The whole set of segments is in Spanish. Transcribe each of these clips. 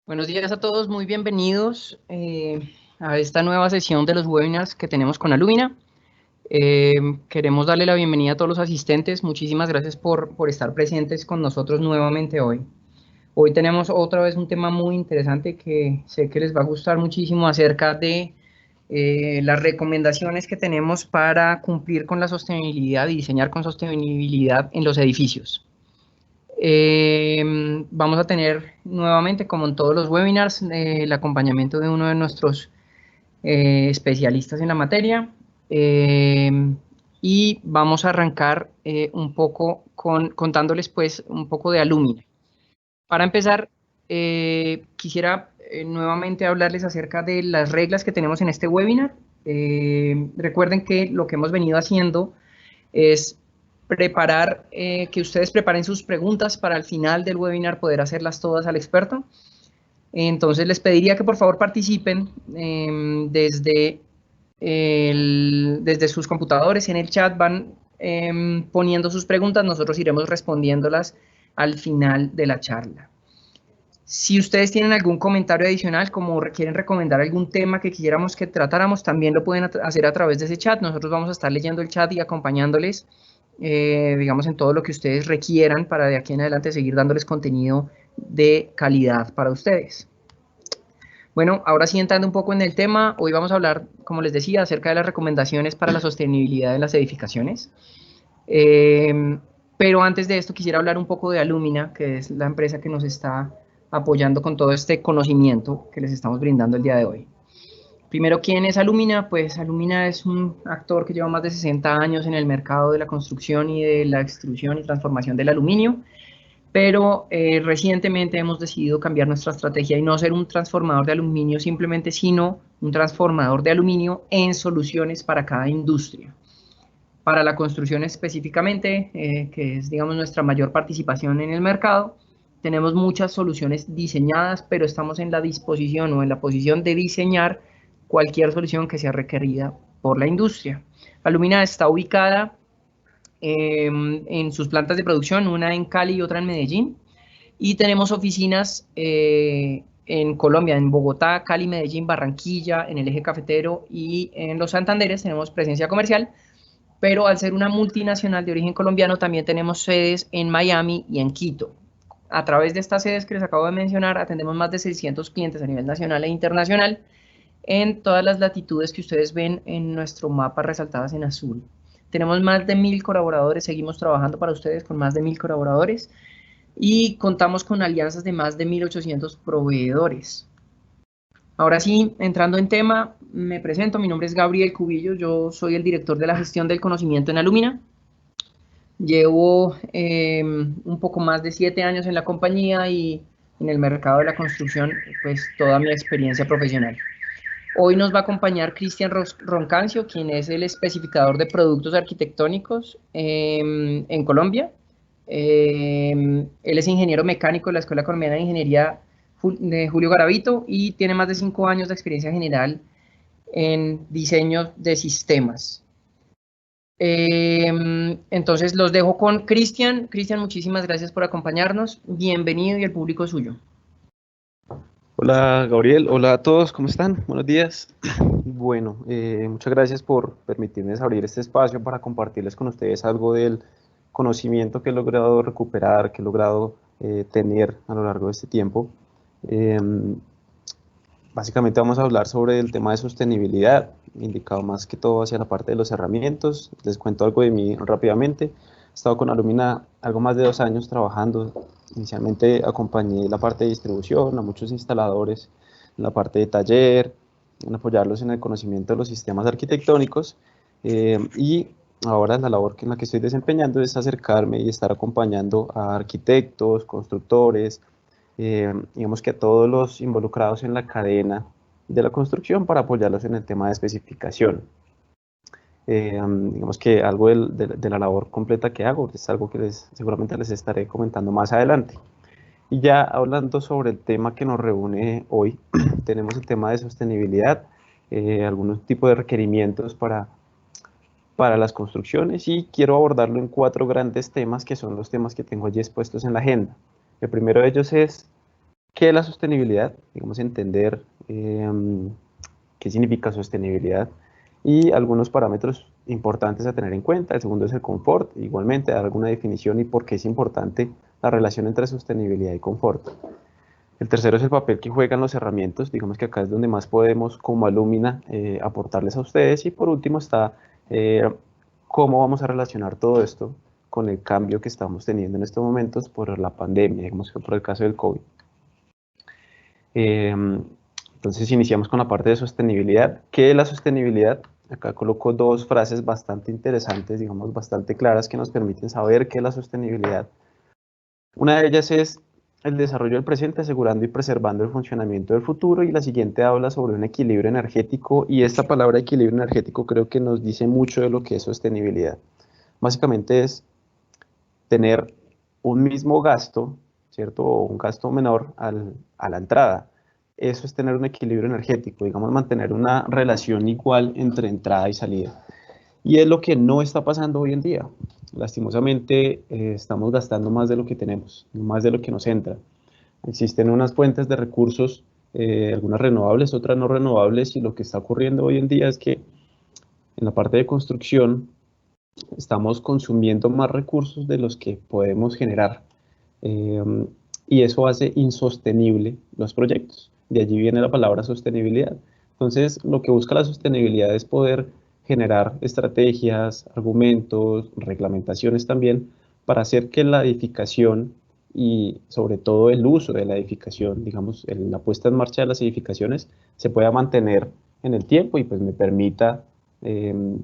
Buenos días a todos, muy bienvenidos a esta nueva sesión de los webinars que tenemos con Alumina. Queremos darle la bienvenida a todos los asistentes. Muchísimas gracias por estar presentes con nosotros nuevamente hoy. Hoy tenemos otra vez un tema muy interesante que sé que les va a gustar muchísimo acerca de las recomendaciones que tenemos para cumplir con la sostenibilidad y diseñar con sostenibilidad en los edificios. Vamos a tener nuevamente, como en todos los webinars, el acompañamiento de uno de nuestros especialistas en la materia. Y vamos a arrancar un poco contándoles pues un poco de Alumina. Para empezar, quisiera nuevamente hablarles acerca de las reglas que tenemos en este webinar. Recuerden que lo que hemos venido haciendo es que ustedes preparen sus preguntas para al final del webinar poder hacerlas todas al experto. Entonces les pediría que por favor participen desde sus computadores. En el chat van poniendo sus preguntas, nosotros iremos respondiéndolas al final de la charla. Si ustedes tienen algún comentario adicional, como quieren recomendar algún tema que quisiéramos que tratáramos, también lo pueden hacer a través de ese chat. Nosotros vamos a estar leyendo el chat y acompañándoles, digamos, en todo lo que ustedes requieran para de aquí en adelante seguir dándoles contenido de calidad para ustedes. Bueno, ahora sí entrando un poco en el tema, hoy vamos a hablar, como les decía, acerca de las recomendaciones para la sostenibilidad en las edificaciones. Pero antes de esto quisiera hablar un poco de Alumina, que es la empresa que nos está apoyando con todo este conocimiento que les estamos brindando el día de hoy. Primero, ¿quién es Alumina? Pues Alumina es un actor que lleva más de 60 años en el mercado de la construcción y de la extrusión y transformación del aluminio, pero recientemente hemos decidido cambiar nuestra estrategia y no ser un transformador de aluminio simplemente, sino un transformador de aluminio en soluciones para cada industria. Para la construcción específicamente, que es, digamos, nuestra mayor participación en el mercado, tenemos muchas soluciones diseñadas, pero estamos en la disposición o en la posición de diseñar cualquier solución que sea requerida por la industria. Alumina está ubicada en sus plantas de producción, una en Cali y otra en Medellín, y tenemos oficinas en Colombia, en Bogotá, Cali, Medellín, Barranquilla, en el eje cafetero y en los Santanderes tenemos presencia comercial, pero al ser una multinacional de origen colombiano también tenemos sedes en Miami y en Quito. A través de estas sedes que les acabo de mencionar, atendemos más de 600 clientes a nivel nacional e internacional en todas las latitudes que ustedes ven en nuestro mapa resaltadas en azul. Tenemos más de 1000 colaboradores, seguimos trabajando para ustedes con más de 1000 colaboradores y contamos con alianzas de más de 1800 proveedores. Ahora sí, entrando en tema, me presento, mi nombre es Gabriel Cubillo, yo soy el director de la gestión del conocimiento en Alumina. Llevo un poco más de 7 años en la compañía y en el mercado de la construcción, pues toda mi experiencia profesional. Hoy nos va a acompañar Cristian Roncancio, quien es el especificador de productos arquitectónicos en Colombia. Él es ingeniero mecánico de la Escuela Colombiana de Ingeniería de Julio Garavito y tiene más de 5 años de experiencia general en diseño de sistemas. Entonces los dejo con Cristian. Cristian, muchísimas gracias por acompañarnos. Bienvenido y el público es suyo. Hola Gabriel, hola a todos, ¿cómo están? Buenos días. Bueno, muchas gracias por permitirme abrir este espacio para compartirles con ustedes algo del conocimiento que he logrado recuperar, que he logrado tener a lo largo de este tiempo. Básicamente vamos a hablar sobre el tema de sostenibilidad, indicado más que todo hacia la parte de los herramientas. Les cuento algo de mí rápidamente. He estado con Alumina algo más de 2 años trabajando. Inicialmente acompañé la parte de distribución a muchos instaladores, en la parte de taller, en apoyarlos en el conocimiento de los sistemas arquitectónicos y ahora la labor en la que estoy desempeñando es acercarme y estar acompañando a arquitectos, constructores, digamos que a todos los involucrados en la cadena de la construcción para apoyarlos en el tema de especificación. Digamos que algo de la labor completa que hago es algo que seguramente les estaré comentando más adelante. Y ya hablando sobre el tema que nos reúne hoy, tenemos el tema de sostenibilidad, algunos tipos de requerimientos para las construcciones y quiero abordarlo en 4 grandes temas que son los temas que tengo allí expuestos en la agenda. El primero de ellos es ¿Qué es la sostenibilidad? Digamos, entender qué significa sostenibilidad y algunos parámetros importantes a tener en cuenta. El segundo es el confort, igualmente dar alguna definición y por qué es importante la relación entre sostenibilidad y confort. El tercero es el papel que juegan las herramientas, digamos que acá es donde más podemos como Alumina aportarles a ustedes. Y por último está eh, cómo vamos a relacionar todo esto con el cambio que estamos teniendo en estos momentos por la pandemia, digamos que por el caso del COVID. Eh, entonces iniciamos con la parte de sostenibilidad. ¿Qué es la sostenibilidad? Acá coloco dos frases bastante interesantes, digamos bastante claras, que nos permiten saber qué es la sostenibilidad. Una de ellas es el desarrollo del presente asegurando y preservando el funcionamiento del futuro, y la siguiente habla sobre un equilibrio energético, y esta palabra equilibrio energético creo que nos dice mucho de lo que es sostenibilidad. Básicamente es tener un mismo gasto, ¿cierto? O un gasto menor a la entrada. Eso es tener un equilibrio energético, digamos, mantener una relación igual entre entrada y salida. Y es lo que no está pasando hoy en día. Lastimosamente, estamos gastando más de lo que tenemos, más de lo que nos entra. Existen unas fuentes de recursos, algunas renovables, otras no renovables, y lo que está ocurriendo hoy en día es que en la parte de construcción estamos consumiendo más recursos de los que podemos generar. Eh, y eso hace insostenible los proyectos. De allí viene la palabra sostenibilidad. Entonces, lo que busca la sostenibilidad es poder generar estrategias, argumentos, reglamentaciones también, para hacer que la edificación y sobre todo el uso de la edificación, digamos, la puesta en marcha de las edificaciones, se pueda mantener en el tiempo y pues me permita eh,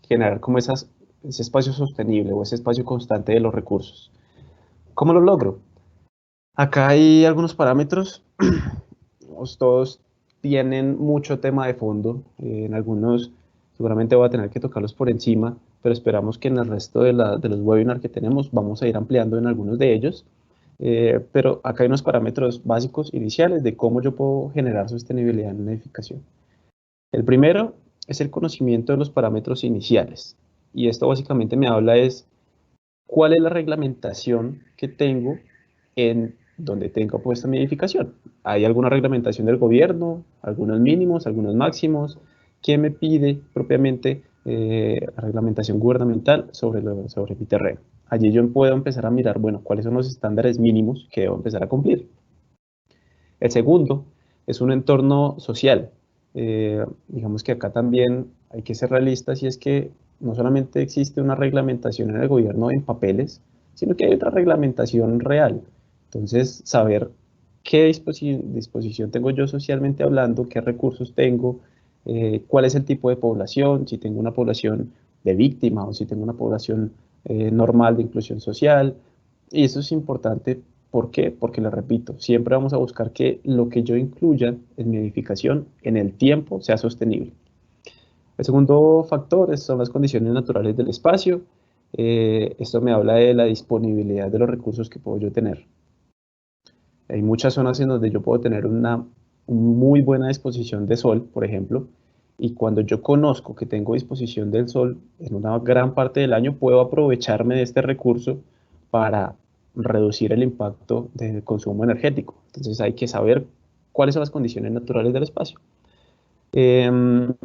generar como ese espacio sostenible o ese espacio constante de los recursos. ¿Cómo lo logro? Acá hay algunos parámetros, todos tienen mucho tema de fondo, en algunos seguramente voy a tener que tocarlos por encima, pero esperamos que en el resto de los webinars que tenemos vamos a ir ampliando en algunos de ellos. Pero acá hay unos parámetros básicos iniciales de cómo yo puedo generar sostenibilidad en una edificación. El primero es el conocimiento de los parámetros iniciales, y esto básicamente me habla es cuál es la reglamentación que tengo en donde tengo puesta mi edificación. ¿Hay alguna reglamentación del gobierno, algunos mínimos, algunos máximos? ¿Quién me pide propiamente la reglamentación gubernamental sobre mi terreno? Allí yo puedo empezar a mirar, bueno, cuáles son los estándares mínimos que debo empezar a cumplir. El segundo es un entorno social. Digamos que acá también hay que ser realistas, y es que no solamente existe una reglamentación en el gobierno en papeles, sino que hay otra reglamentación real. Entonces, saber qué disposición tengo yo socialmente hablando, qué recursos tengo, cuál es el tipo de población, si tengo una población de víctima o si tengo una población normal de inclusión social. Y eso es importante. ¿Por qué? Porque le repito, siempre vamos a buscar que lo que yo incluya en mi edificación en el tiempo sea sostenible. El segundo factor son las condiciones naturales del espacio. Esto me habla de la disponibilidad de los recursos que puedo yo tener. Hay muchas zonas en donde yo puedo tener una muy buena disposición de sol, por ejemplo, y cuando yo conozco que tengo disposición del sol en una gran parte del año, puedo aprovecharme de este recurso para reducir el impacto del consumo energético. Entonces hay que saber cuáles son las condiciones naturales del espacio. El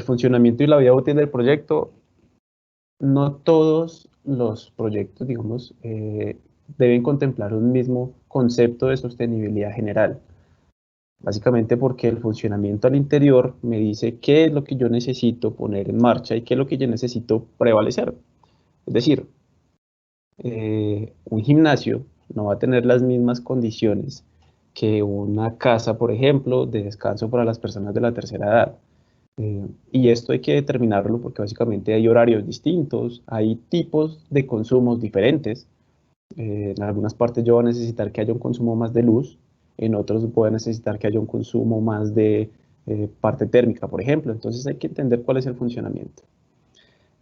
funcionamiento y la vida útil del proyecto. No todos los proyectos, digamos, deben contemplar un mismo concepto de sostenibilidad general. Básicamente porque el funcionamiento al interior me dice qué es lo que yo necesito poner en marcha y qué es lo que yo necesito prevalecer. Es decir, un gimnasio no va a tener las mismas condiciones que una casa, por ejemplo, de descanso para las personas de la tercera edad. Y esto hay que determinarlo porque básicamente hay horarios distintos, hay tipos de consumos diferentes. En algunas partes yo voy a necesitar que haya un consumo más de luz, en otros voy a necesitar que haya un consumo más de parte térmica, por ejemplo. Entonces hay que entender cuál es el funcionamiento.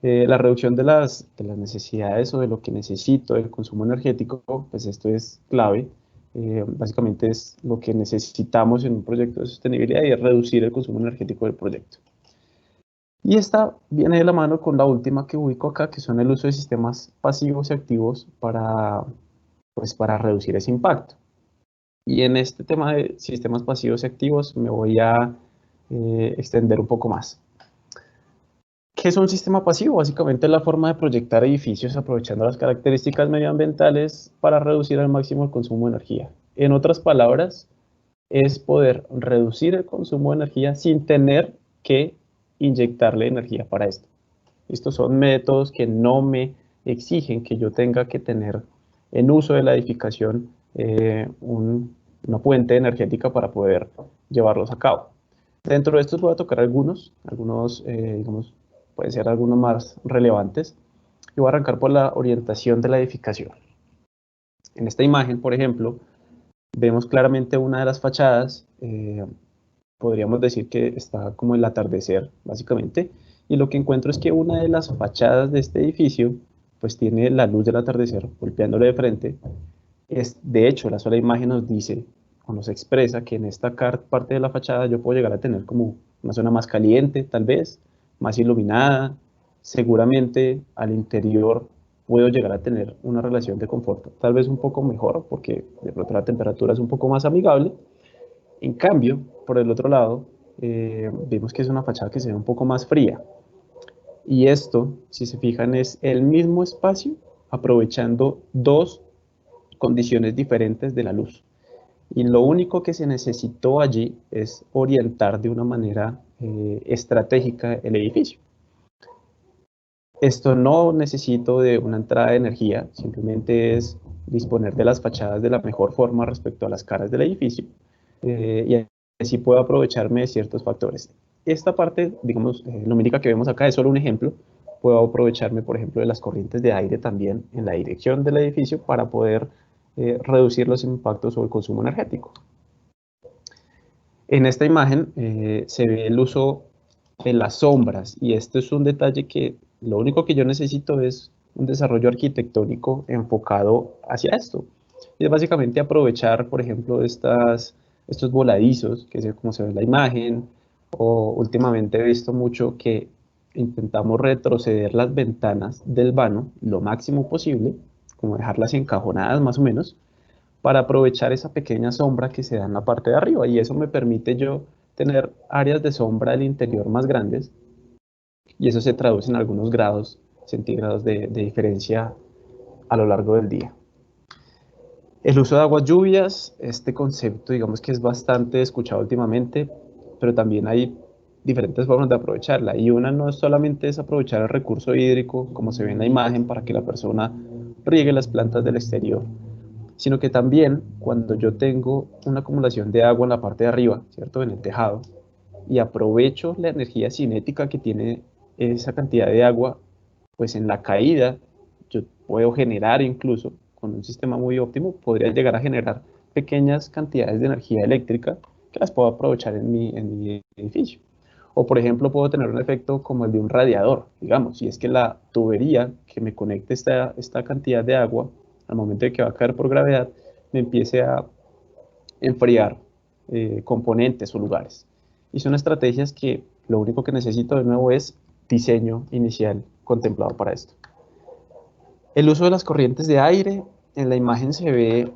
La reducción de las necesidades o de lo que necesito, el consumo energético, pues esto es clave. Básicamente es lo que necesitamos en un proyecto de sostenibilidad, y es reducir el consumo energético del proyecto. Y esta viene de la mano con la última que ubico acá, que son el uso de sistemas pasivos y activos para reducir ese impacto. Y en este tema de sistemas pasivos y activos me voy a extender un poco más. ¿Qué es un sistema pasivo? Básicamente es la forma de proyectar edificios aprovechando las características medioambientales para reducir al máximo el consumo de energía. En otras palabras, es poder reducir el consumo de energía sin tener que inyectarle energía para esto. Estos son métodos que no me exigen que yo tenga que tener en uso de la edificación una fuente energética para poder llevarlos a cabo. Dentro de estos voy a tocar algunos digamos, pueden ser algunos más relevantes. Y voy a arrancar por la orientación de la edificación. En esta imagen, por ejemplo, vemos claramente una de las fachadas, podríamos decir que está como el atardecer, básicamente, y lo que encuentro es que una de las fachadas de este edificio, pues tiene la luz del atardecer golpeándole de frente. De hecho, la sola imagen nos dice o nos expresa que en esta parte de la fachada yo puedo llegar a tener como una zona más caliente, tal vez, más iluminada. Seguramente al interior puedo llegar a tener una relación de confort tal vez un poco mejor, porque de pronto la temperatura es un poco más amigable. En cambio, por el otro lado, vemos que es una fachada que se ve un poco más fría. Y esto, si se fijan, es el mismo espacio aprovechando dos condiciones diferentes de la luz. Y lo único que se necesitó allí es orientar de una manera estratégica el edificio. Esto no necesito de una entrada de energía, simplemente es disponer de las fachadas de la mejor forma respecto a las caras del edificio, y así puedo aprovecharme de ciertos factores. Esta parte, digamos, lumínica que vemos acá es solo un ejemplo. Puedo aprovecharme, por ejemplo, de las corrientes de aire también en la dirección del edificio para poder reducir los impactos sobre el consumo energético. En esta imagen se ve el uso de las sombras, y esto es un detalle que lo único que yo necesito es un desarrollo arquitectónico enfocado hacia esto. Y es básicamente aprovechar, por ejemplo, estos voladizos, que es como se ve en la imagen, o últimamente he visto mucho que intentamos retroceder las ventanas del vano lo máximo posible, como dejarlas encajonadas más o menos, para aprovechar esa pequeña sombra que se da en la parte de arriba, y eso me permite yo tener áreas de sombra del interior más grandes, y eso se traduce en algunos grados centígrados de diferencia a lo largo del día. El uso de aguas lluvias, este concepto digamos que es bastante escuchado últimamente, pero también hay diferentes formas de aprovecharla, y una no solamente es aprovechar el recurso hídrico como se ve en la imagen para que la persona riegue las plantas del exterior, sino que también cuando yo tengo una acumulación de agua en la parte de arriba, ¿cierto? En el tejado, y aprovecho la energía cinética que tiene esa cantidad de agua, pues en la caída yo puedo generar, incluso con un sistema muy óptimo, podría llegar a generar pequeñas cantidades de energía eléctrica que las puedo aprovechar en mi edificio. O por ejemplo puedo tener un efecto como el de un radiador, digamos, si es que la tubería que me conecte esta cantidad de agua al momento de que va a caer por gravedad me empiece a enfriar componentes o lugares. Y son estrategias que lo único que necesito de nuevo es diseño inicial contemplado para esto. El uso de las corrientes de aire, en la imagen se ve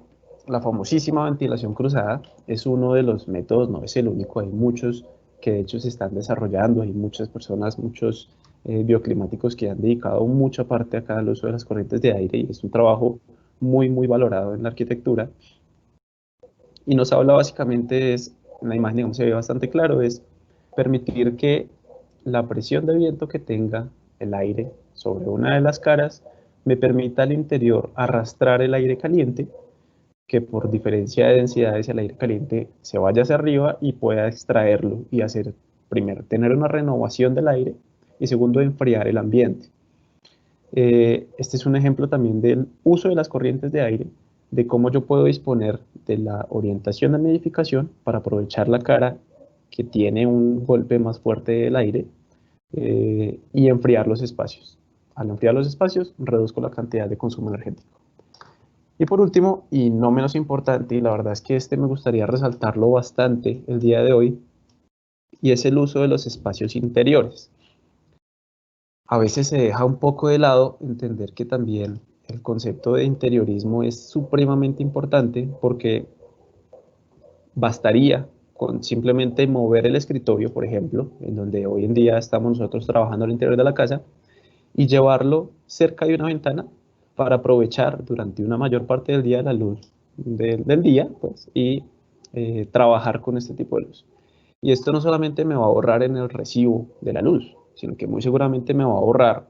la famosísima ventilación cruzada. Es uno de los métodos, no es el único, hay muchos que de hecho se están desarrollando, hay muchas personas, muchos bioclimáticos que han dedicado mucha parte acá al uso de las corrientes de aire, y es un trabajo muy valorado en la arquitectura. Y nos habla básicamente, en la imagen digamos, se ve bastante claro, es permitir que la presión de viento que tenga el aire sobre una de las caras me permita al interior arrastrar el aire caliente, que por diferencia de densidades el aire caliente se vaya hacia arriba y pueda extraerlo y hacer, primero, tener una renovación del aire, y segundo, enfriar el ambiente. Este es un ejemplo también del uso de las corrientes de aire, de cómo yo puedo disponer de la orientación de mi edificación para aprovechar la cara que tiene un golpe más fuerte del aire, y enfriar los espacios. Al enfriar los espacios, reduzco la cantidad de consumo energético. Y por último, y no menos importante, y la verdad es que este me gustaría resaltarlo bastante el día de hoy, y es el uso de los espacios interiores. A veces se deja un poco de lado entender que también el concepto de interiorismo es supremamente importante, porque Bastaría con simplemente mover el escritorio, por ejemplo, en donde hoy en día estamos nosotros trabajando al interior de la casa, y llevarlo cerca de una ventana para aprovechar durante una mayor parte del día la luz del día, pues, y trabajar con este tipo de luz. Y esto no solamente me va a ahorrar en el recibo de la luz, sino que muy seguramente me va a ahorrar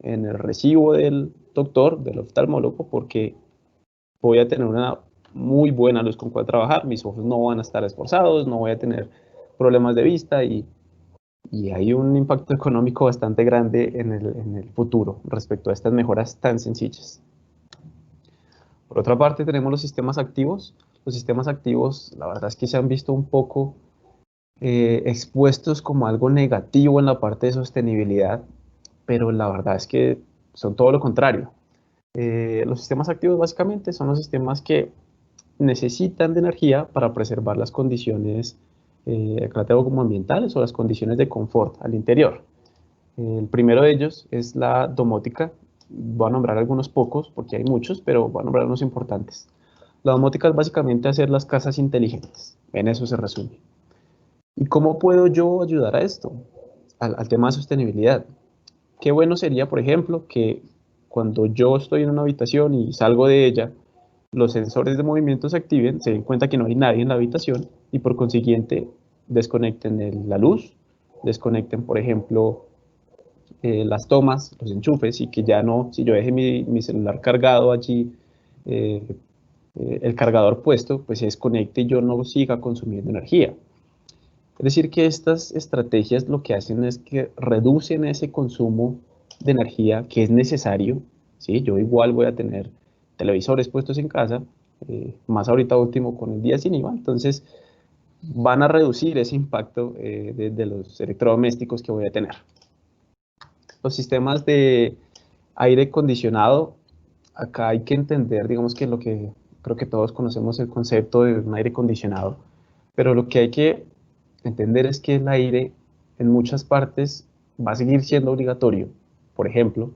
en el recibo del doctor, del oftalmólogo, porque voy a tener una muy buena luz con cual trabajar, mis ojos no van a estar esforzados, no voy a tener problemas de vista y hay un impacto económico bastante grande en el futuro respecto a estas mejoras tan sencillas. Por otra parte, tenemos los sistemas activos. Los sistemas activos, la verdad es que se han visto un poco expuestos como algo negativo en la parte de sostenibilidad, pero la verdad es que son todo lo contrario. Los sistemas activos básicamente son los sistemas que necesitan de energía para preservar las condiciones, como ambientales o las condiciones de confort al interior. El primero de ellos es la domótica. Voy a nombrar algunos pocos porque hay muchos, pero voy a nombrar unos importantes. La domótica es básicamente hacer las casas inteligentes. En eso se resume. ¿Y cómo puedo yo ayudar a esto? Al tema de sostenibilidad. Qué bueno sería, por ejemplo, que cuando yo estoy en una habitación y salgo de ella, los sensores de movimiento se activen, se den cuenta que no hay nadie en la habitación y por consiguiente desconecten la luz, desconecten, por ejemplo, las tomas, los enchufes y que ya no, si yo dejé mi celular cargado allí, eh, el cargador puesto, pues se desconecte y yo no siga consumiendo energía. Es decir, que estas estrategias lo que hacen es que reducen ese consumo de energía que es necesario. ¿Sí? Yo igual voy a tener televisores puestos en casa, más ahorita último con el día sin IVA, entonces van a reducir ese impacto de los electrodomésticos que voy a tener. Los sistemas de aire acondicionado, acá hay que entender, digamos que lo que creo que todos conocemos el concepto de un aire acondicionado, pero lo que hay que entender es que el aire en muchas partes va a seguir siendo obligatorio. Por ejemplo,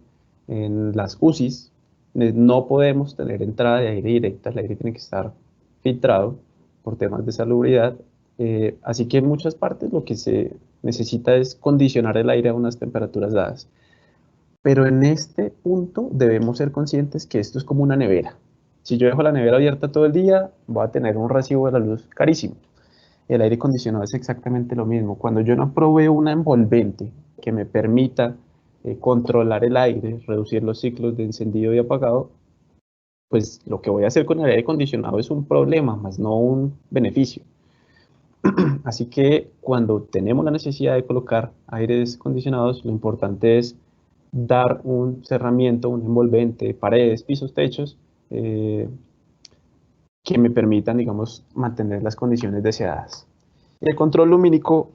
en las UCIs no podemos tener entrada de aire directa, el aire tiene que estar filtrado por temas de salubridad. Así que en muchas partes lo que se necesita es condicionar el aire a unas temperaturas dadas. Pero en este punto debemos ser conscientes que esto es como una nevera. Si yo dejo la nevera abierta todo el día, voy a tener un recibo de la luz carísimo. El aire acondicionado es exactamente lo mismo. Cuando yo no proveo una envolvente que me permita controlar el aire, reducir los ciclos de encendido y apagado, pues lo que voy a hacer con el aire acondicionado es un problema, más no un beneficio. Así que cuando tenemos la necesidad de colocar aires acondicionados, lo importante es dar un cerramiento, un envolvente, paredes, pisos, techos, que me permitan, digamos, mantener las condiciones deseadas. Y el control lumínico,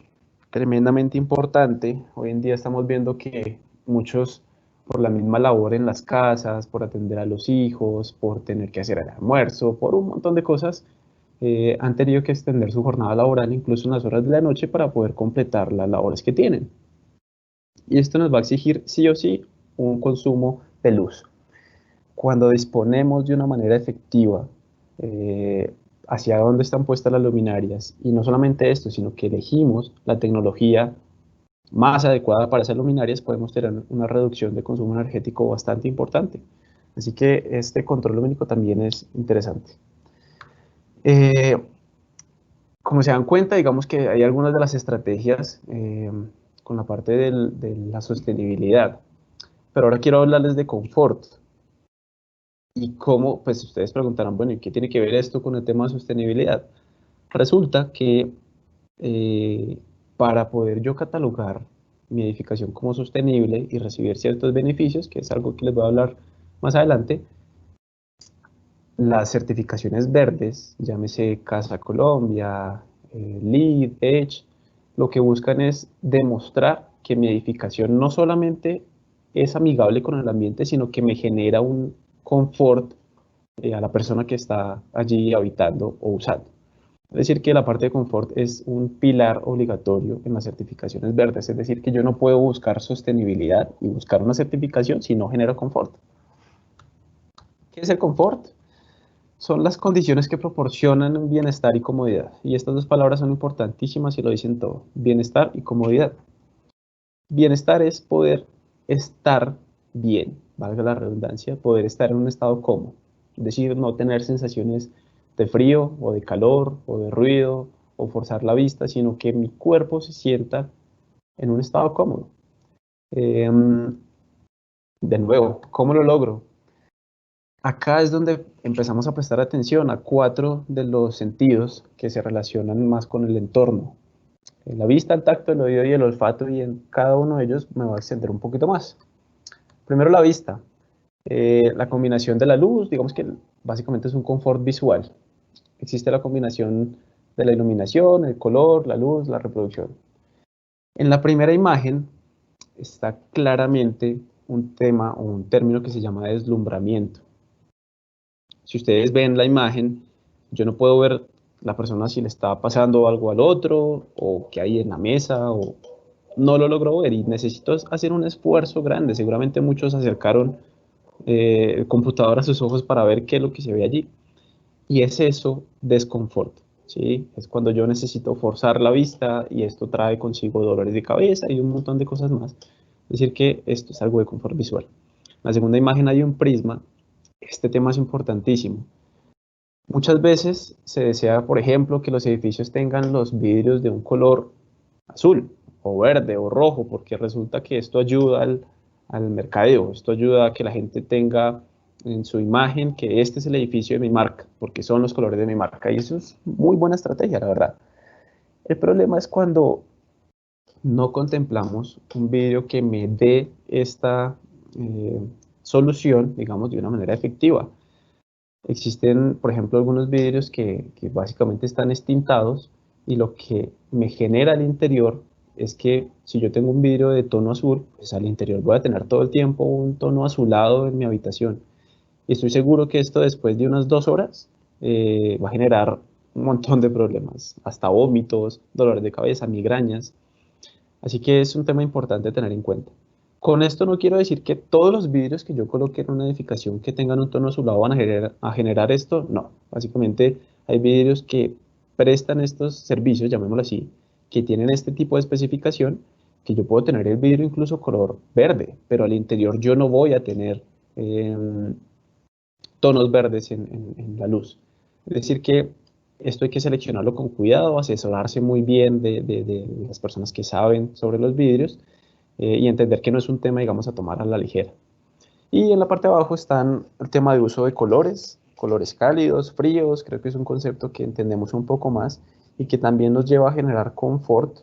tremendamente importante. Hoy en día estamos viendo que muchos, por la misma labor en las casas, por atender a los hijos, por tener que hacer el almuerzo, por un montón de cosas, han tenido que extender su jornada laboral incluso en las horas de la noche para poder completar las labores que tienen. Y esto nos va a exigir sí o sí un consumo de luz. Cuando disponemos de una manera efectiva hacia dónde están puestas las luminarias, y no solamente esto, sino que elegimos la tecnología más adecuada para esas luminarias, podemos tener una reducción de consumo energético bastante importante. Así que este control lumínico también es interesante. Como se dan cuenta, digamos que hay algunas de las estrategias con la parte de la sostenibilidad, pero ahora quiero hablarles de confort. Y cómo, pues ustedes preguntarán, bueno, ¿y qué tiene que ver esto con el tema de sostenibilidad? Resulta que para poder yo catalogar mi edificación como sostenible y recibir ciertos beneficios, que es algo que les voy a hablar más adelante, las certificaciones verdes, llámese Casa Colombia, LEED, EDGE, lo que buscan es demostrar que mi edificación no solamente es amigable con el ambiente, sino que me genera un confort a la persona que está allí habitando o usando. Es decir, que la parte de confort es un pilar obligatorio en las certificaciones verdes, es decir, que yo no puedo buscar sostenibilidad y buscar una certificación si no genero confort. ¿Qué es el confort? son las condiciones que proporcionan bienestar y comodidad. Y estas dos palabras son importantísimas y lo dicen todo. Bienestar y comodidad. Bienestar es poder estar bien, valga la redundancia, poder estar en un estado cómodo. Es decir, no tener sensaciones de frío o de calor o de ruido o forzar la vista, sino que mi cuerpo se sienta en un estado cómodo. De nuevo, ¿cómo lo logro? Acá es donde empezamos a prestar atención a 4 de los sentidos que se relacionan más con el entorno. La vista, el tacto, el oído y el olfato, y en cada uno de ellos me voy a extender un poquito más. Primero la vista. La combinación de la luz, digamos que básicamente es un confort visual. Existe la combinación de la iluminación, el color, la luz, la reproducción. En la primera imagen está claramente un tema o un término que se llama deslumbramiento. Si ustedes ven la imagen, yo no puedo ver la persona si le está pasando algo al otro o qué hay en la mesa, o no lo logro ver y necesito hacer un esfuerzo grande. Seguramente muchos acercaron el computador a sus ojos para ver qué es lo que se ve allí. Y es eso desconfort, ¿sí? Es cuando yo necesito forzar la vista y esto trae consigo dolores de cabeza y un montón de cosas más. Es decir, que esto es algo de confort visual. En la segunda imagen hay un prisma. Este tema es importantísimo. Muchas veces se desea, por ejemplo, que los edificios tengan los vidrios de un color azul o verde o rojo, porque resulta que esto ayuda al mercadeo, esto ayuda a que la gente tenga en su imagen que este es el edificio de mi marca, porque son los colores de mi marca, y eso es muy buena estrategia, la verdad. El problema es cuando no contemplamos un vidrio que me dé esta solución, digamos, de una manera efectiva. Existen, por ejemplo, algunos vidrios que básicamente están estintados, y lo que me genera al interior es que si yo tengo un vidrio de tono azul, pues al interior voy a tener todo el tiempo un tono azulado en mi habitación. Y estoy seguro que esto después de unas 2 horas va a generar un montón de problemas, hasta vómitos, dolores de cabeza, migrañas. Así que es un tema importante tener en cuenta. Con esto no quiero decir que todos los vidrios que yo coloque en una edificación que tengan un tono azulado van a generar esto. No, básicamente hay vidrios que prestan estos servicios, llamémoslo así, que tienen este tipo de especificación, que yo puedo tener el vidrio incluso color verde, pero al interior yo no voy a tener tonos verdes en la luz. Es decir que esto hay que seleccionarlo con cuidado, asesorarse muy bien de las personas que saben sobre los vidrios, y entender que no es un tema, digamos, a tomar a la ligera. Y en la parte de abajo están el tema de uso de colores, colores cálidos, fríos. Creo que es un concepto que entendemos un poco más y que también nos lleva a generar confort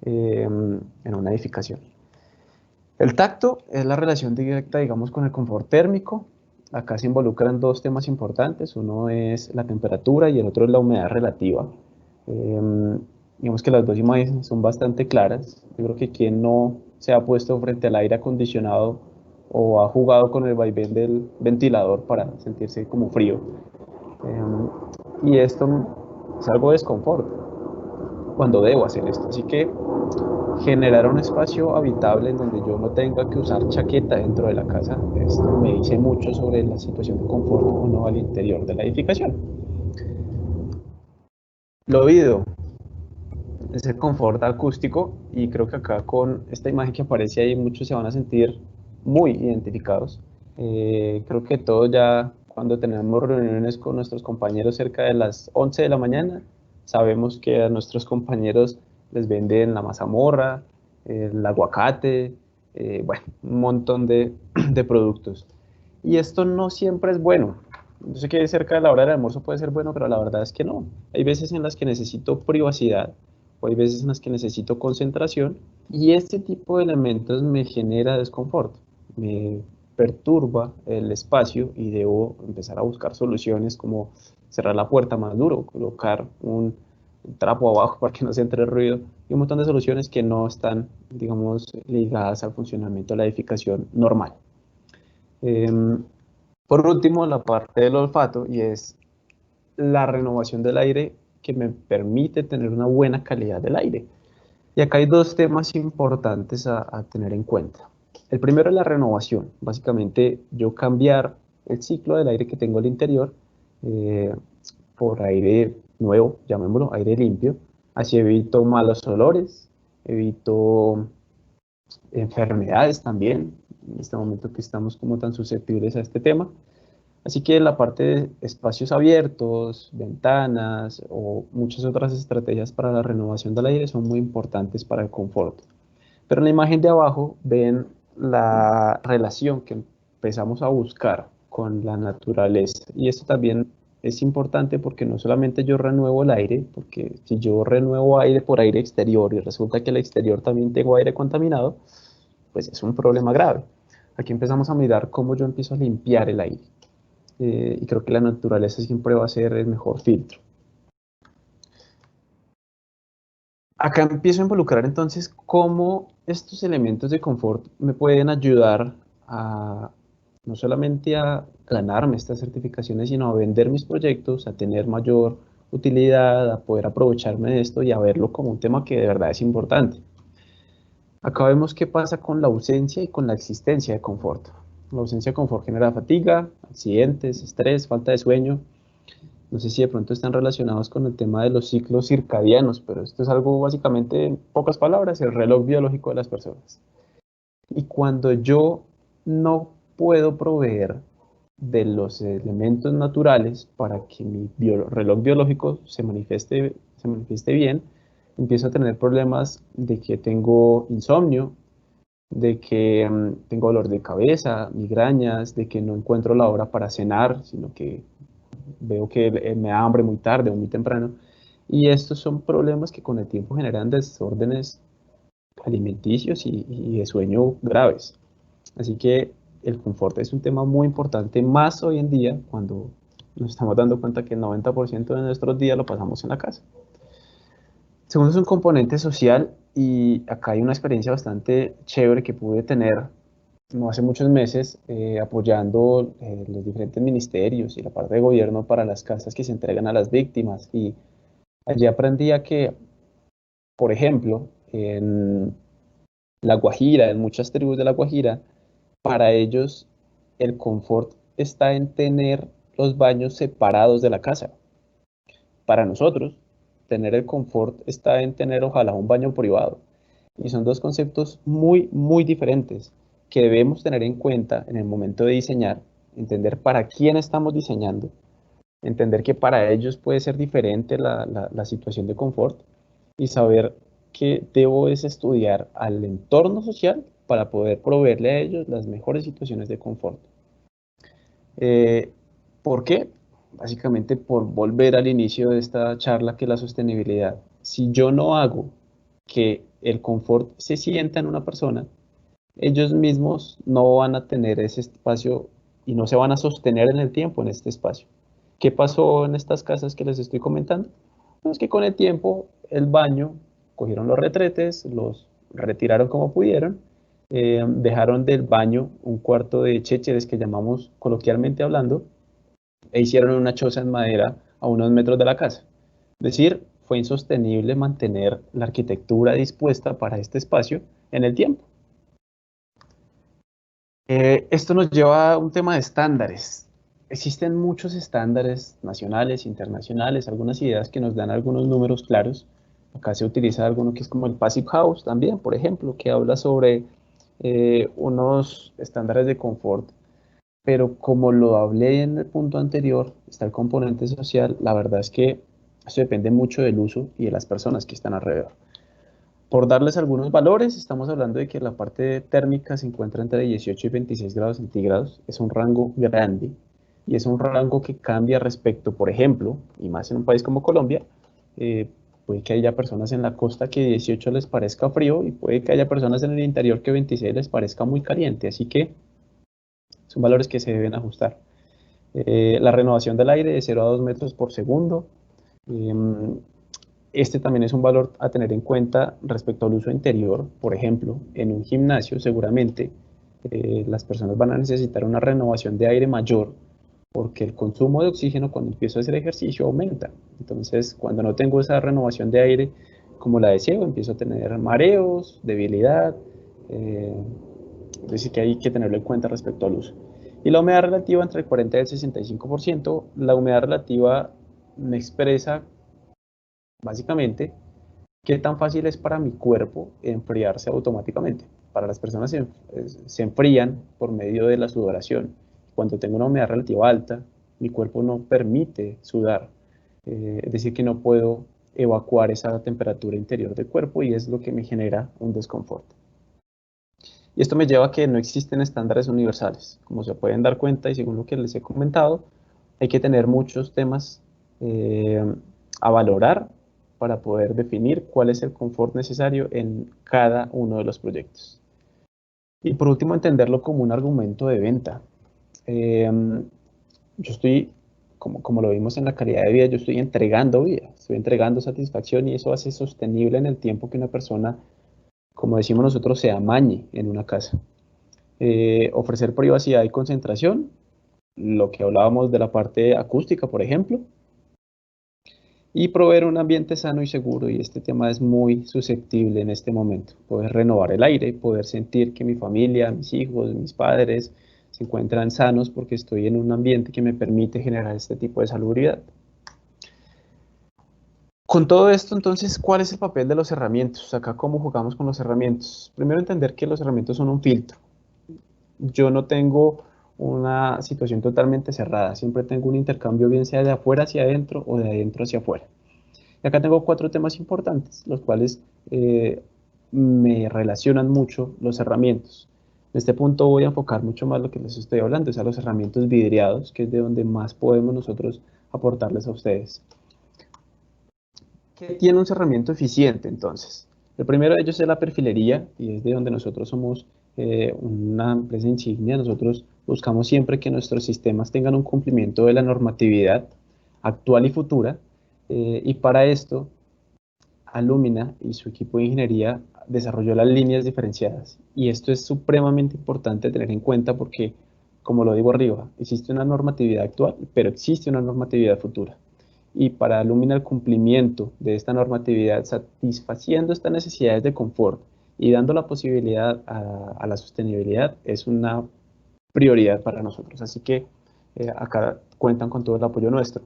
en una edificación. El tacto es la relación directa, digamos, con el confort térmico. Acá se involucran 2 temas importantes. Uno es la temperatura y el otro es la humedad relativa. Digamos que las dos imágenes son bastante claras. Yo creo que quien no se ha puesto frente al aire acondicionado o ha jugado con el vaivén del ventilador para sentirse como frío. Y esto es algo de desconfort cuando debo hacer esto. Así que generar un espacio habitable en donde yo no tenga que usar chaqueta dentro de la casa, esto me dice mucho sobre la situación de confort o no al interior de la edificación. Lo oído es el confort acústico, y creo que acá con esta imagen que aparece ahí muchos se van a sentir muy identificados. Creo que todos ya cuando tenemos reuniones con nuestros compañeros cerca de las 11 de la mañana, sabemos que a nuestros compañeros les venden la mazamorra, el aguacate, bueno, un montón de productos. Y esto no siempre es bueno. Yo sé que cerca de la hora del almuerzo puede ser bueno, pero la verdad es que no. Hay veces en las que necesito privacidad, o hay veces en las que necesito concentración, y este tipo de elementos me genera desconfort, me perturba el espacio, y debo empezar a buscar soluciones como cerrar la puerta más duro, colocar un trapo abajo para que no se entre ruido, y un montón de soluciones que no están, digamos, ligadas al funcionamiento de la edificación normal. Por último, la parte del olfato, y es la renovación del aire que me permite tener una buena calidad del aire. Y acá hay 2 temas importantes a tener en cuenta. El primero es la renovación, básicamente yo cambiar el ciclo del aire que tengo al interior, eh, por aire nuevo, llamémoslo, aire limpio. Así evito malos olores, evito enfermedades también, en este momento que estamos como tan susceptibles a este tema. Así que la parte de espacios abiertos, ventanas o muchas otras estrategias para la renovación del aire son muy importantes para el confort. Pero en la imagen de abajo ven la relación que empezamos a buscar con la naturaleza. Y esto también es importante porque no solamente yo renuevo el aire, porque si yo renuevo aire por aire exterior y resulta que el exterior también tengo aire contaminado, pues es un problema grave. Aquí empezamos a mirar cómo yo empiezo a limpiar el aire. Y creo que la naturaleza siempre va a ser el mejor filtro. Acá empiezo a involucrar entonces cómo estos elementos de confort me pueden ayudar a no solamente a ganarme estas certificaciones, sino a vender mis proyectos, a tener mayor utilidad, a poder aprovecharme de esto y a verlo como un tema que de verdad es importante. Acá vemos qué pasa con la ausencia y con la existencia de confort. La ausencia de confort genera fatiga, accidentes, estrés, falta de sueño. No sé si de pronto están relacionados con el tema de los ciclos circadianos, pero esto es algo básicamente, en pocas palabras, el reloj biológico de las personas. Y cuando yo no puedo proveer de los elementos naturales para que mi reloj biológico se manifieste bien, empiezo a tener problemas de que tengo insomnio, de que tengo dolor de cabeza, migrañas, de que no encuentro la hora para cenar, sino que veo que me da hambre muy tarde o muy temprano. Y estos son problemas que con el tiempo generan desórdenes alimenticios y de sueño graves. Así que el confort es un tema muy importante, más hoy en día, cuando nos estamos dando cuenta que el 90% de nuestros días lo pasamos en la casa. Segundo, es un componente social y acá hay una experiencia bastante chévere que pude tener no hace muchos meses apoyando los diferentes ministerios y la parte de gobierno para las casas que se entregan a las víctimas. Y allí aprendí a que, por ejemplo, en La Guajira, en muchas tribus de La Guajira, para ellos el confort está en tener los baños separados de la casa. Para nosotros, tener el confort está en tener ojalá un baño privado. Y son dos conceptos muy, muy diferentes que debemos tener en cuenta en el momento de diseñar, entender para quién estamos diseñando, entender que para ellos puede ser diferente la situación de confort y saber que debo es estudiar al entorno social para poder proveerle a ellos las mejores situaciones de confort. Eh, ¿Por qué? Básicamente por volver al inicio de esta charla, que es la sostenibilidad. Si yo no hago que el confort se sienta en una persona, ellos mismos no van a tener ese espacio y no se van a sostener en el tiempo en este espacio. ¿Qué pasó en estas casas que les estoy comentando? Pues que con el tiempo el baño, cogieron los retretes, los retiraron como pudieron, dejaron del baño un cuarto de chécheres que llamamos coloquialmente hablando, e hicieron una choza en madera a unos metros de la casa. Es decir, fue insostenible mantener la arquitectura dispuesta para este espacio en el tiempo. Esto nos lleva a un tema de estándares. Existen muchos estándares nacionales, internacionales, algunas ideas que nos dan algunos números claros. Acá se utiliza alguno que es como el Passive House también, por ejemplo, que habla sobre unos estándares de confort, pero como lo hablé en el punto anterior, está el componente social. La verdad es que esto depende mucho del uso y de las personas que están alrededor. Por darles algunos valores, estamos hablando de que la parte térmica se encuentra entre 18 y 26 grados centígrados. Es un rango grande y es un rango que cambia respecto, por ejemplo, y más en un país como Colombia, puede que haya personas en la costa que 18 les parezca frío y puede que haya personas en el interior que 26 les parezca muy caliente. Así que son valores que se deben ajustar. La renovación del aire de 0 a 2 metros por segundo. Este también es un valor a tener en cuenta respecto al uso interior. Por ejemplo, en un gimnasio seguramente las personas van a necesitar una renovación de aire mayor porque el consumo de oxígeno cuando empiezo a hacer ejercicio aumenta. Entonces, cuando no tengo esa renovación de aire como la deseo, empiezo a tener mareos, debilidad. Es decir, que hay que tenerlo en cuenta respecto al uso. Y la humedad relativa entre el 40 y el 65%. La humedad relativa me expresa básicamente qué tan fácil es para mi cuerpo enfriarse automáticamente. Para las personas se enfrían por medio de la sudoración. Cuando tengo una humedad relativa alta, mi cuerpo no permite sudar. Es decir, que no puedo evacuar esa temperatura interior del cuerpo y es lo que me genera un desconfort. Y esto me lleva a que no existen estándares universales. Como se pueden dar cuenta y según lo que les he comentado, hay que tener muchos temas a valorar para poder definir cuál es el confort necesario en cada uno de los proyectos. Y por último, entenderlo como un argumento de venta. Yo estoy, como lo vimos en la calidad de vida, yo estoy entregando vida, estoy entregando satisfacción y eso hace sostenible en el tiempo que una persona, como decimos nosotros, se amañe en una casa. Ofrecer privacidad y concentración, lo que hablábamos de la parte acústica, por ejemplo, y proveer un ambiente sano y seguro, y este tema es muy susceptible en este momento. Poder renovar el aire, poder sentir que mi familia, mis hijos, mis padres se encuentran sanos porque estoy en un ambiente que me permite generar este tipo de salubridad. Con todo esto, entonces, ¿cuál es el papel de los herramientas? Acá, ¿cómo jugamos con los herramientas? Primero, entender que los herramientas son un filtro. Yo no tengo una situación totalmente cerrada, siempre tengo un intercambio bien sea de afuera hacia adentro o de adentro hacia afuera. Y acá tengo 4 temas importantes, los cuales me relacionan mucho los herramientas. En este punto voy a enfocar mucho más lo que les estoy hablando, o sea, los herramientas vidriados, que es de donde más podemos nosotros aportarles a ustedes. ¿Qué tiene un cerramiento eficiente entonces? El primero de ellos es la perfilería y es de donde nosotros somos una empresa insignia. Nosotros buscamos siempre que nuestros sistemas tengan un cumplimiento de la normatividad actual y futura y para esto Alumina y su equipo de ingeniería desarrolló las líneas diferenciadas y esto es supremamente importante tener en cuenta porque, como lo digo arriba, existe una normatividad actual, pero existe una normatividad futura y para Alumina el cumplimiento de esta normatividad, satisfaciendo estas necesidades de confort y dando la posibilidad a la sostenibilidad, es una prioridad para nosotros. Así que acá cuentan con todo el apoyo nuestro.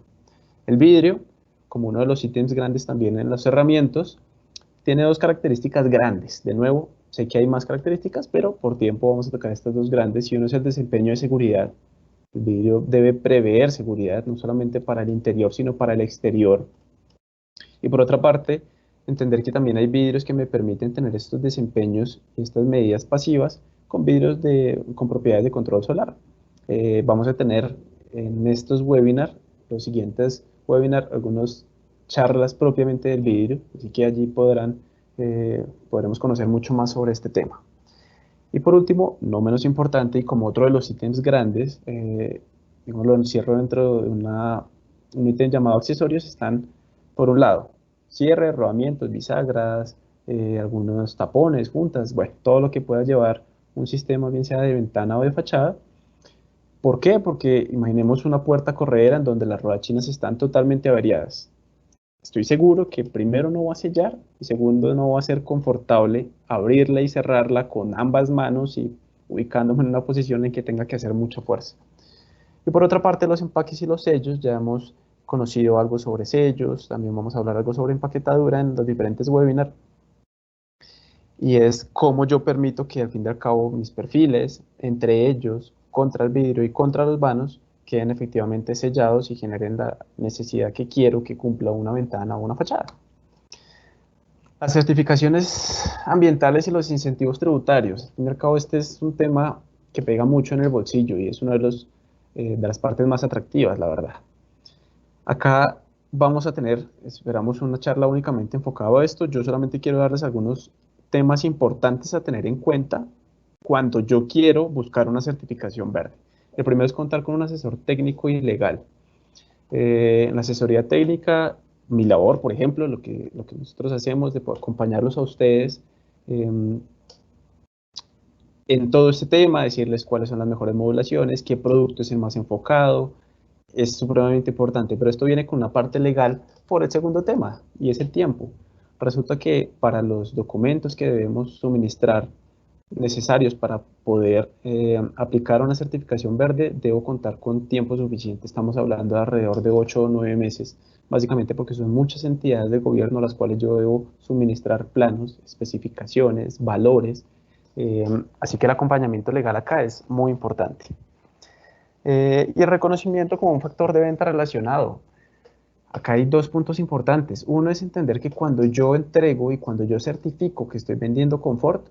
El vidrio, como uno de los ítems grandes también en las herramientas, tiene 2 características grandes. De nuevo, sé que hay más características, pero por tiempo vamos a tocar estas 2 grandes y uno es el desempeño de seguridad. El vidrio debe prever seguridad, no solamente para el interior, sino para el exterior. Y por otra parte, entender que también hay vidrios que me permiten tener estos desempeños, estas medidas pasivas, con vidrios con propiedades de control solar. Vamos a tener en estos webinars, los siguientes webinars, algunas charlas propiamente del vidrio, así que allí podremos conocer mucho más sobre este tema. Y por último, no menos importante y como otro de los ítems grandes, lo encierro dentro de un ítem llamado accesorios, están por un lado cierre, rodamientos, bisagras, algunos tapones, juntas, bueno, todo lo que pueda llevar un sistema bien sea de ventana o de fachada. ¿Por qué? Porque imaginemos una puerta corredera en donde las rodachinas están totalmente averiadas. Estoy seguro que primero no va a sellar y segundo no va a ser confortable abrirla y cerrarla con ambas manos y ubicándome en una posición en que tenga que hacer mucha fuerza. Y por otra parte, los empaques y los sellos, ya hemos conocido algo sobre sellos, también vamos a hablar algo sobre empaquetadura en los diferentes webinars. Y es cómo yo permito que al fin y al cabo mis perfiles, entre ellos, contra el vidrio y contra los vanos, queden efectivamente sellados y generen la necesidad que quiero que cumpla una ventana o una fachada. Las certificaciones ambientales y los incentivos tributarios. Al fin y al cabo este es un tema que pega mucho en el bolsillo y es una de las partes más atractivas, la verdad. Acá vamos a tener, esperamos una charla únicamente enfocada a esto. Yo solamente quiero darles algunos temas importantes a tener en cuenta cuando yo quiero buscar una certificación verde. El primero es contar con un asesor técnico y legal. En la asesoría técnica, mi labor, por ejemplo, lo que nosotros hacemos de poder acompañarlos a ustedes en todo este tema, decirles cuáles son las mejores modulaciones, qué producto es el más enfocado, es supremamente importante, pero esto viene con una parte legal por el segundo tema, y es el tiempo. Resulta que para los documentos que debemos suministrar necesarios para poder aplicar una certificación verde, debo contar con tiempo suficiente. Estamos hablando de alrededor de 8 o 9 meses, básicamente porque son muchas entidades de gobierno a las cuales yo debo suministrar planos, especificaciones, valores. Así que el acompañamiento legal acá es muy importante. Y el reconocimiento como un factor de venta relacionado. Acá hay dos puntos importantes. Uno es entender que cuando yo entrego y cuando yo certifico que estoy vendiendo confort,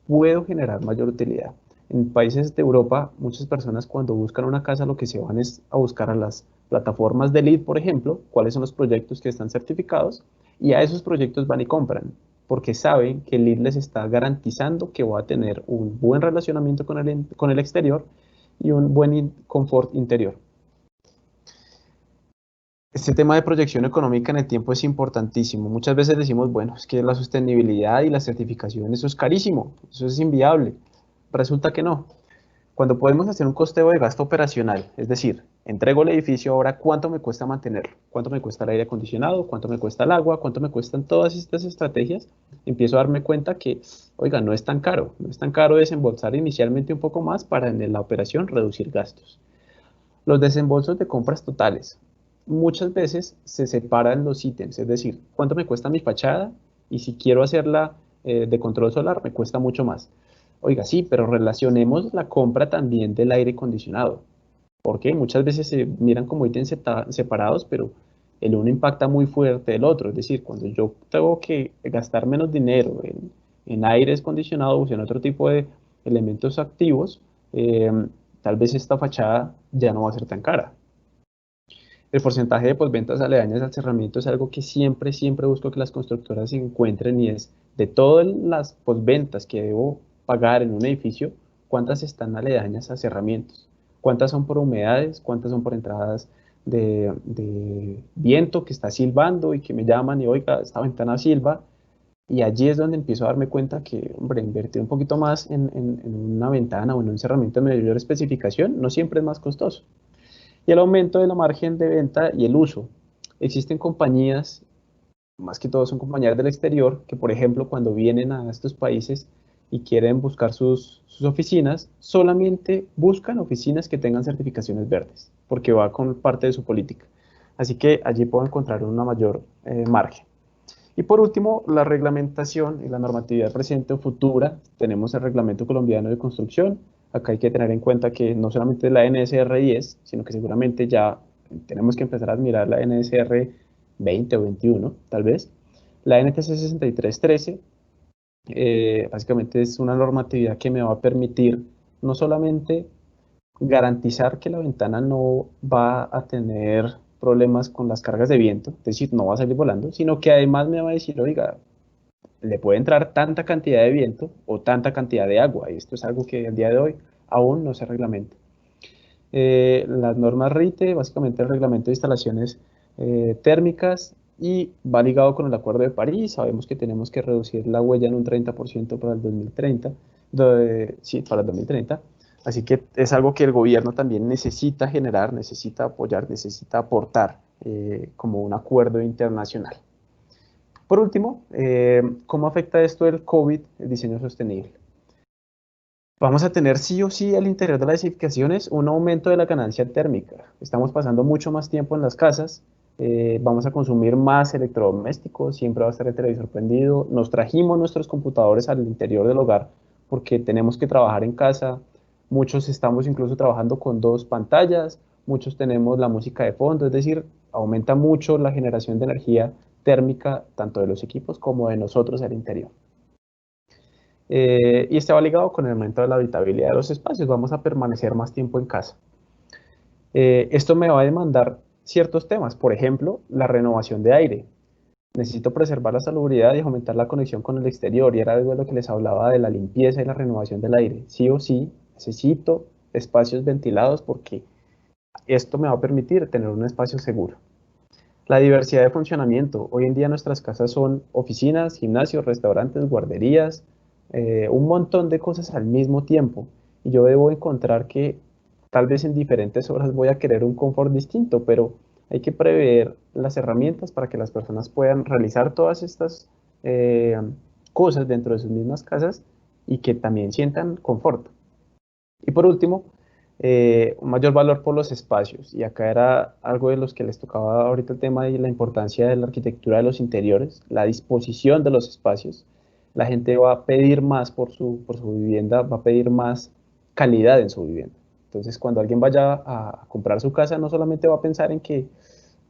puedo generar mayor utilidad. En países de Europa, muchas personas cuando buscan una casa lo que se van es a buscar a las plataformas de lead, por ejemplo, cuáles son los proyectos que están certificados y a esos proyectos van y compran porque saben que el lead les está garantizando que va a tener un buen relacionamiento con el exterior y un buen confort interior. Este tema de proyección económica en el tiempo es importantísimo. Muchas veces decimos, bueno, es que la sostenibilidad y la certificación, eso es carísimo, eso es inviable. Resulta que no. Cuando podemos hacer un costeo de gasto operacional, es decir, entrego el edificio ahora, ¿cuánto me cuesta mantenerlo? ¿Cuánto me cuesta el aire acondicionado? ¿Cuánto me cuesta el agua? ¿Cuánto me cuestan todas estas estrategias? Empiezo a darme cuenta que, oiga, no es tan caro. No es tan caro desembolsar inicialmente un poco más para en la operación reducir gastos. Los desembolsos de compras totales. Muchas veces se separan los ítems, es decir, cuánto me cuesta mi fachada y si quiero hacerla de control solar me cuesta mucho más. Oiga, sí, pero relacionemos la compra también del aire acondicionado, porque muchas veces se miran como ítems separados, pero el uno impacta muy fuerte del otro. Es decir, cuando yo tengo que gastar menos dinero en aire acondicionado o en otro tipo de elementos activos, eh, tal vez esta fachada ya no va a ser tan cara. El porcentaje de posventas aledañas al cerramiento es algo que siempre, siempre busco que las constructoras se encuentren y es de todas las posventas que debo pagar en un edificio, cuántas están aledañas a cerramientos, cuántas son por humedades, cuántas son por entradas de viento que está silbando y que me llaman y oiga, esta ventana silba. Y allí es donde empiezo a darme cuenta que, hombre, invertir un poquito más en una ventana o en un cerramiento de mayor especificación no siempre es más costoso. Y el aumento de la margen de venta y el uso. Existen compañías, más que todo son compañías del exterior, que por ejemplo cuando vienen a estos países y quieren buscar sus oficinas, solamente buscan oficinas que tengan certificaciones verdes, porque va con parte de su política. Así que allí puedo encontrar una mayor margen. Y por último, la reglamentación y la normatividad presente o futura. Tenemos el Reglamento Colombiano de Construcción. Acá hay que tener en cuenta que no solamente la NSR 10, sino que seguramente ya tenemos que empezar a admirar la NSR 20 o 21, tal vez. La NTC 6313, básicamente es una normatividad que me va a permitir no solamente garantizar que la ventana no va a tener problemas con las cargas de viento, es decir, no va a salir volando, sino que además me va a decir, oiga, le puede entrar tanta cantidad de viento o tanta cantidad de agua, y esto es algo que al día de hoy aún no se reglamenta. Las normas RITE, básicamente el reglamento de instalaciones térmicas, y va ligado con el Acuerdo de París. Sabemos que tenemos que reducir la huella en un 30% para el 2030, sí, para el 2030. Así que es algo que el gobierno también necesita generar, necesita apoyar, necesita aportar como un acuerdo internacional. Por último, ¿cómo afecta esto el COVID, el diseño sostenible? Vamos a tener sí o sí al interior de las edificaciones un aumento de la ganancia térmica. Estamos pasando mucho más tiempo en las casas, vamos a consumir más electrodomésticos, siempre va a estar el televisor prendido. Nos trajimos nuestros computadores al interior del hogar porque tenemos que trabajar en casa. Muchos estamos incluso trabajando con dos pantallas, muchos tenemos la música de fondo, es decir, aumenta mucho la generación de energía térmica tanto de los equipos como de nosotros al interior. Y este va ligado con el aumento de la habitabilidad de los espacios. Vamos a permanecer más tiempo en casa. Esto me va a demandar ciertos temas, por ejemplo, la renovación de aire. Necesito preservar la salubridad y aumentar la conexión con el exterior, y era algo de lo que les hablaba de la limpieza y la renovación del aire. Sí o sí, necesito espacios ventilados porque esto me va a permitir tener un espacio seguro. La diversidad de funcionamiento. Hoy en día nuestras casas son oficinas, gimnasios, restaurantes, guarderías, un montón de cosas al mismo tiempo. Y yo debo encontrar que tal vez en diferentes horas voy a querer un confort distinto, pero hay que prever las herramientas para que las personas puedan realizar todas estas eh, cosas dentro de sus mismas casas y que también sientan confort. Y por último, un mayor valor por los espacios. Y acá era algo de los que les tocaba ahorita el tema de la importancia de la arquitectura de los interiores, la disposición de los espacios. La gente va a pedir más por su vivienda, va a pedir más calidad en su vivienda. Entonces, cuando alguien vaya a comprar su casa, no solamente va a pensar en que,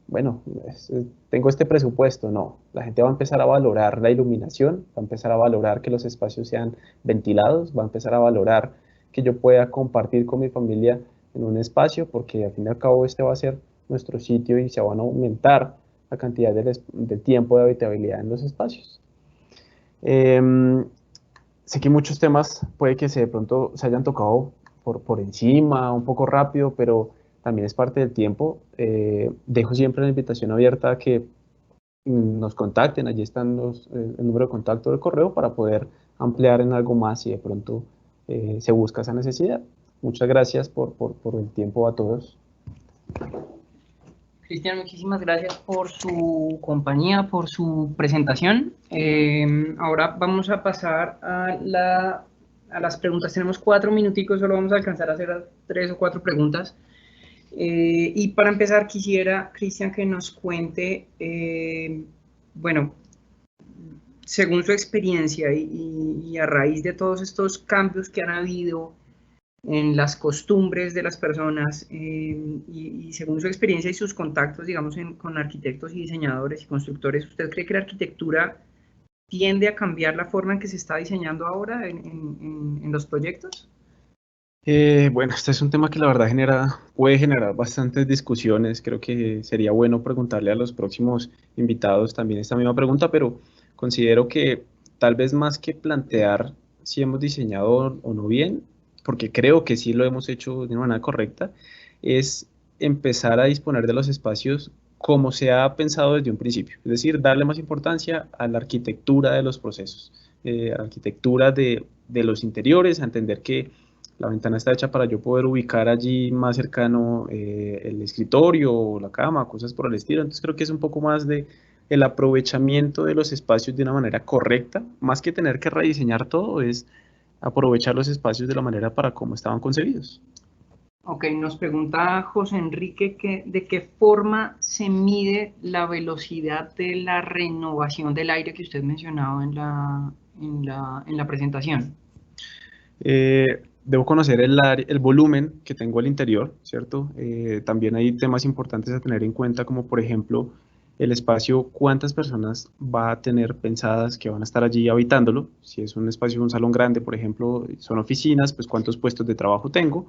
bueno, tengo este presupuesto, no. La gente va a empezar a valorar la iluminación, va a empezar a valorar que los espacios sean ventilados, va a empezar a valorar que yo pueda compartir con mi familia en un espacio, porque al fin y al cabo este va a ser nuestro sitio y se van a aumentar la cantidad de tiempo de habitabilidad en los espacios. Sé que muchos temas puede que de pronto se hayan tocado por encima, un poco rápido, pero también es parte del tiempo. Dejo siempre la invitación abierta a que nos contacten, allí están el número de contacto del correo para poder ampliar en algo más si de pronto se busca esa necesidad. Muchas gracias por el tiempo a todos. Cristian, muchísimas gracias por su compañía, por su presentación. Ahora vamos a pasar a las preguntas. Tenemos 4 minuticos, solo vamos a alcanzar a hacer 3 o 4 preguntas. Y para empezar quisiera, Cristian, que nos cuente, bueno, según su experiencia y a raíz de todos estos cambios que han habido en las costumbres de las personas y según su experiencia y sus contactos, digamos, con arquitectos y diseñadores y constructores, ¿usted cree que la arquitectura tiende a cambiar la forma en que se está diseñando ahora en los proyectos? Bueno, este es un tema que la verdad puede generar bastantes discusiones. Creo que sería bueno preguntarle a los próximos invitados también esta misma pregunta, pero considero que tal vez más que plantear si hemos diseñado o no bien, porque creo que sí lo hemos hecho de una manera correcta, es empezar a disponer de los espacios como se ha pensado desde un principio, es decir, darle más importancia a la arquitectura de los procesos, arquitectura de los interiores, a entender que la ventana está hecha para yo poder ubicar allí más cercano el escritorio o la cama, cosas por el estilo. Entonces creo que es un poco más de el aprovechamiento de los espacios de una manera correcta, más que tener que rediseñar todo, es aprovechar los espacios de la manera para cómo estaban concebidos. Ok, nos pregunta José Enrique que de qué forma se mide la velocidad de la renovación del aire que usted mencionaba en la presentación. Debo conocer el volumen que tengo al interior, ¿cierto? También hay temas importantes a tener en cuenta, como por ejemplo el espacio, cuántas personas va a tener pensadas que van a estar allí habitándolo. Si es un espacio, un salón grande, por ejemplo, son oficinas, pues cuántos puestos de trabajo tengo.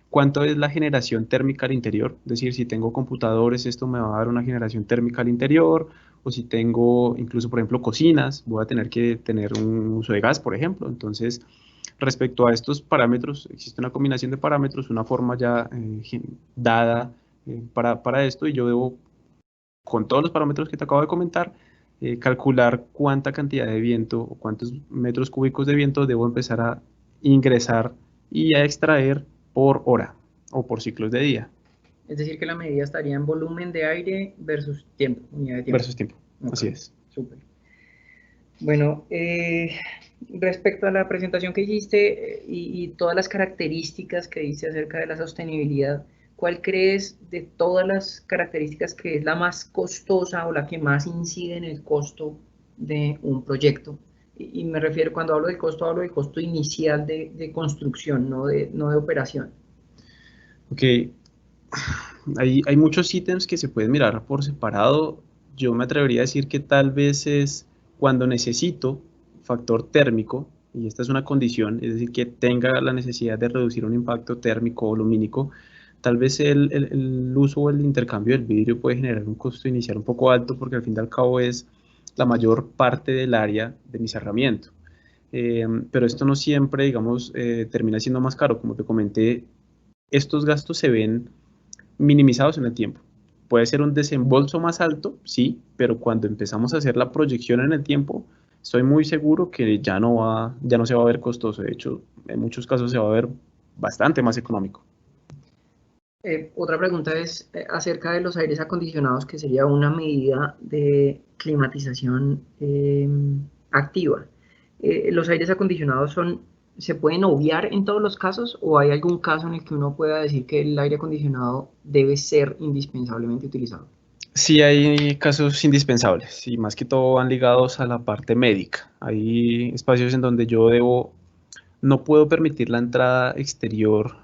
¿Cuánto es la generación térmica al interior? Es decir, si tengo computadores, esto me va a dar una generación térmica al interior, o si tengo incluso, por ejemplo, cocinas, voy a tener que tener un uso de gas, por ejemplo. Entonces, respecto a estos parámetros, existe una combinación de parámetros, una forma ya dada para esto, y yo debo, con todos los parámetros que te acabo de comentar, calcular cuánta cantidad de viento o cuántos metros cúbicos de viento debo empezar a ingresar y a extraer por hora o por ciclos de día. Es decir, que la medida estaría en volumen de aire versus tiempo, unidad de tiempo. Versus tiempo. Ok, Así es. súper. Bueno, respecto a la presentación que hiciste y todas las características que diste acerca de la sostenibilidad, ¿cuál crees de todas las características que es la más costosa o la que más incide en el costo de un proyecto? Y me refiero, cuando hablo del costo inicial de construcción, no de operación. Ok, hay muchos ítems que se pueden mirar por separado. Yo me atrevería a decir que tal vez es cuando necesito factor térmico, y esta es una condición, es decir, que tenga la necesidad de reducir un impacto térmico o lumínico, tal vez el uso o el intercambio del vidrio puede generar un costo inicial un poco alto porque al fin y al cabo es la mayor parte del área de mi cerramiento. Pero esto no siempre, digamos, termina siendo más caro. Como te comenté, estos gastos se ven minimizados en el tiempo. Puede ser un desembolso más alto, sí, pero cuando empezamos a hacer la proyección en el tiempo, estoy muy seguro que ya no se va a ver costoso. De hecho, en muchos casos se va a ver bastante más económico. Otra pregunta es acerca de los aires acondicionados, que sería una medida de climatización activa. ¿Los aires acondicionados son ¿se pueden obviar en todos los casos o hay algún caso en el que uno pueda decir que el aire acondicionado debe ser indispensablemente utilizado? Sí, hay casos indispensables y más que todo van ligados a la parte médica. Hay espacios en donde no puedo permitir la entrada exterior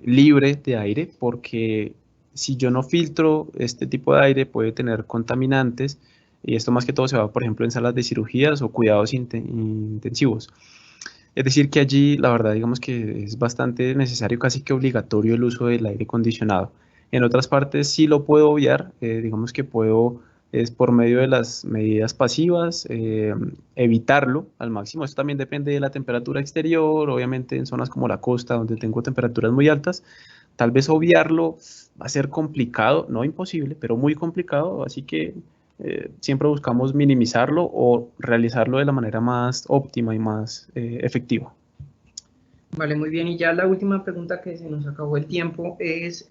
libre de aire porque si yo no filtro este tipo de aire puede tener contaminantes y esto más que todo se va, por ejemplo, en salas de cirugías o cuidados intensivos. Es decir, que allí la verdad digamos que es bastante necesario, casi que obligatorio el uso del aire acondicionado. En otras partes sí lo puedo obviar, digamos que puedo, es por medio de las medidas pasivas, evitarlo al máximo. Esto también depende de la temperatura exterior, obviamente en zonas como la costa, donde tengo temperaturas muy altas, tal vez obviarlo va a ser complicado, no imposible, pero muy complicado, así que siempre buscamos minimizarlo o realizarlo de la manera más óptima y más efectiva. Vale, muy bien. Y ya la última pregunta, que se nos acabó el tiempo, es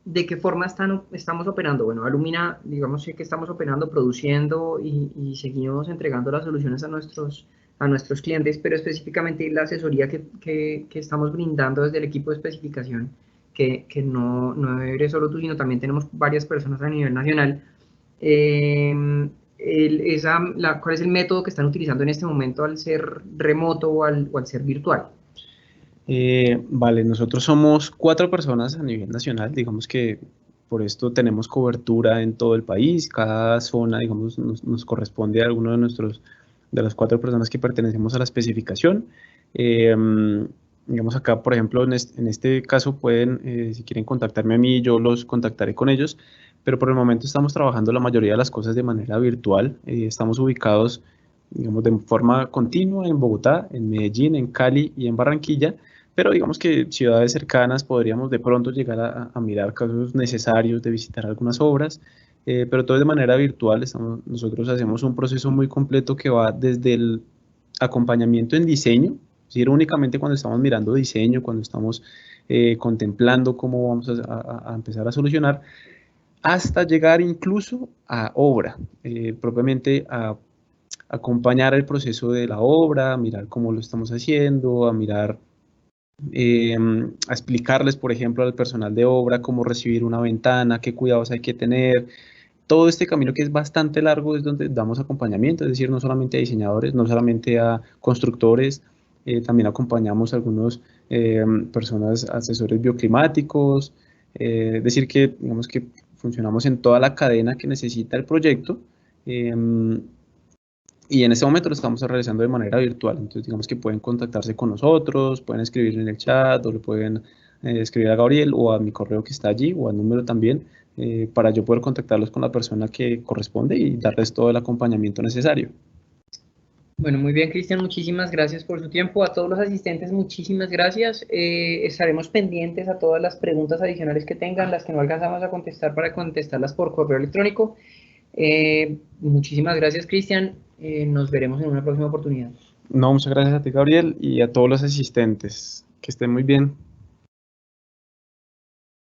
¿de qué forma estamos operando? Bueno, Alumina, digamos que estamos operando, produciendo y seguimos entregando las soluciones a nuestros clientes, pero específicamente la asesoría que estamos brindando desde el equipo de especificación, que no eres solo tú, sino también tenemos varias personas a nivel nacional. ¿Cuál es el método que están utilizando en este momento al ser remoto o al ser virtual? Vale, nosotros somos 4 personas a nivel nacional, digamos que por esto tenemos cobertura en todo el país, cada zona, digamos, nos corresponde a alguno de de las 4 personas que pertenecemos a la especificación. Eh, digamos acá, por ejemplo, en este caso pueden, si quieren contactarme a mí, yo los contactaré con ellos, pero por el momento estamos trabajando la mayoría de las cosas de manera virtual. Estamos ubicados, digamos, de forma continua en Bogotá, en Medellín, en Cali y en Barranquilla, pero digamos que ciudades cercanas podríamos de pronto llegar a mirar casos necesarios de visitar algunas obras, pero todo de manera virtual. Nosotros hacemos un proceso muy completo que va desde el acompañamiento en diseño, es decir, únicamente cuando estamos mirando diseño, cuando estamos contemplando cómo vamos a empezar a solucionar, hasta llegar incluso a obra, propiamente a acompañar el proceso de la obra, a mirar cómo lo estamos haciendo, a mirar a explicarles, por ejemplo, al personal de obra cómo recibir una ventana, qué cuidados hay que tener. Todo este camino que es bastante largo es donde damos acompañamiento, es decir, no solamente a diseñadores, no solamente a constructores, también acompañamos a algunos personas, asesores bioclimáticos, es decir, que digamos que funcionamos en toda la cadena que necesita el proyecto. Y en este momento lo estamos realizando de manera virtual. Entonces, digamos que pueden contactarse con nosotros, pueden escribir en el chat o le pueden escribir a Gabriel o a mi correo que está allí o al número también, para yo poder contactarlos con la persona que corresponde y darles todo el acompañamiento necesario. Bueno, muy bien, Cristian, muchísimas gracias por su tiempo. A todos los asistentes, muchísimas gracias. Estaremos pendientes a todas las preguntas adicionales que tengan, las que no alcanzamos a contestar, para contestarlas por correo electrónico. Muchísimas gracias, Cristian. Nos veremos en una próxima oportunidad. No, muchas gracias a ti, Gabriel, y a todos los asistentes. Que estén muy bien.